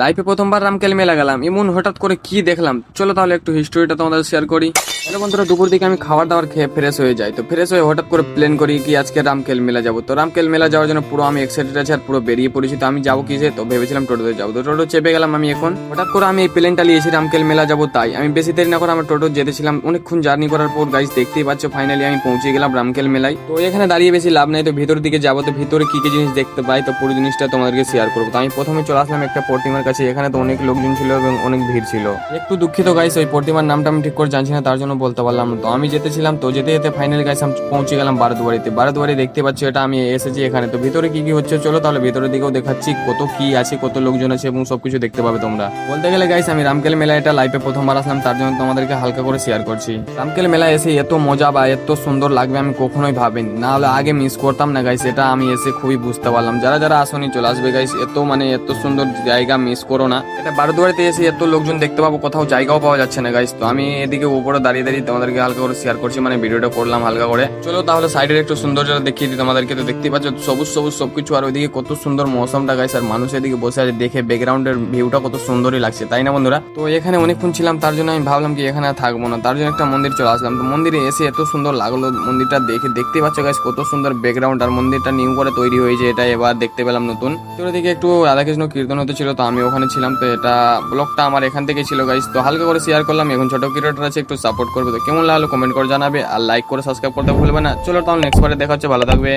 লাইফে প্রথমবার রামকেল মেলা গেলাম, এমন হঠাৎ করে কি দেখলাম, চলো তাহলে একটু হিস্টোরিটা তোমাদের শেয়ার করি। হ্যালো বন্ধুরা, দুপুর দিকে আমি খাবার দাবার খেয়ে ফ্রেশ হয়ে যাই। তো ফ্রেশ হয়ে হঠাৎ করে প্ল্যান করি কি আজকে রামকেল মেলা যাবো। তো রামকেল মেলা যাওয়ার জন্য পুরো আমি এক্সাইটেড আছি আর পুরো বেরিয়ে পড়েছি। তো আমি যাবো কিসে, তো ভেবেছিলাম টোটোতে যাবো। তো টোটো চেপে গেলাম আমি এখন। হঠাৎ করে আমি এই প্লেনটা নিয়েছি রামকেল মেলা যাবো, তাই আমি বেশি দেরি না করে আমার টোটো যেতেছিলাম। অনেকক্ষণ জার্নি করার পর গাইস দেখতেই পাচ্ছ ফাইনালি আমি পৌঁছে গেলাম রামকেল মেলায়। তো এখানে দাঁড়িয়ে বেশি লাভ নাই, তো ভিতরের দিকে যাবো। তো ভিতরে কি কি জিনিস দেখতে পাই তো পুরো জিনিসটা তোমাদেরকে শেয়ার করবো। তো আমি প্রথমে চলে আসলাম একটা প্রতিমার কাছে। এখানে তো অনেক লোকজন ছিল এবং অনেক ভিড় ছিল। একটু দুঃখিত গাইস, ওই প্রতিমার নামটা আমি ঠিক করে জানছি না, তার জন্য বলতে পারলাম না। তো আমি যেতেছিলাম, তো যেতে যেতে ফাইনালি গাইস আমি পৌঁছে গেলাম বারোদুয়ারিতে। বারোদুয়ারি দেখতে পাচ্ছি এটা আমি এসেছি এখানে। তো ভিতরে কি কি হচ্ছে চলো তাহলে ভিতরের দিকেও দেখাচ্ছি, কত কি আছে, কত লোকজন আছে এবং সবকিছু দেখতে পাবে তোমরা। বলতে গেলে গাইস আমি রামকেল মেলা এটা লাইফে প্রথমবার আসলাম, তার জন্য তোমাদেরকে হালকা করে শেয়ার করছি। রামকেল মেলা এসে এত মজা বা এত সুন্দর লাগবে আমি কখনোই ভাবিনি, না হলে আগে মিস করতাম না গাইস। এটা আমি এসে খুবই বুঝতে পারলাম। যারা যারা আসনি চলে আসবে গাইস, এত এত সুন্দর জায়গা মিস করো না। এটা বারোদুয়ারিতে এসে এত লোকজন দেখতে পাবো, কোথাও জায়গাও পাওয়া যাচ্ছে না গাইস। তো আমি এদিকে উপরে দাঁড়িয়ে দাঁড়িয়ে তোমাদেরকে হালকা করে শেয়ার করছি, ভিডিওটা করলাম হালকা করে। চলো তাহলে সাইডের একটু সৌন্দর্যটা দেখিয়ে দিই তোমাদেরকে। তো দেখতেই পাচ্ছ সবুজ সবুজ সবকিছু, আর ওইদিকে কত সুন্দর মৌসমটা গাইস, আর মানুষ এদিকে বসে আছে দেখে ব্যাকগ্রাউন্ডের ভিউটা কত সুন্দরই লাগছে, তাই না বন্ধুরা? তো এখানে অনেকক্ষণ ছিলাম, তার জন্য আমি ভাবলাম কি এখানে আর থাকবো না, তার জন্য একটা মন্দির চলে আসলাম। তো মন্দিরে এসে এত সুন্দর লাগলো মন্দিরটা দেখে। দেখতে পাচ্ছ গাইস কত সুন্দর ব্যাকগ্রাউন্ড, আর মন্দিরটা নিউ করে তৈরি হয়েছে, এটা এবার দেখতে পেলাম নতুন। তো ওদিকে একটু রাধাকৃষ্ণ কীর্তন হতে ছিল, তো আমি ওখানে ছিলাম। তো এটা ব্লগটা আমার এখান থেকে ছিল গাইস, তো হালকা করে শেয়ার করলাম। এখন ছোট ক্রিয়েটর আছে, একটু সাপোর্ট করবে। তো কেমন লাগলো কমেন্ট করে জানাবে, আর লাইক করে সাবস্ক্রাইব করতে ভুলবে না। চলো তাহলে নেক্সট বারে দেখা হচ্ছে, ভালো থাকবে।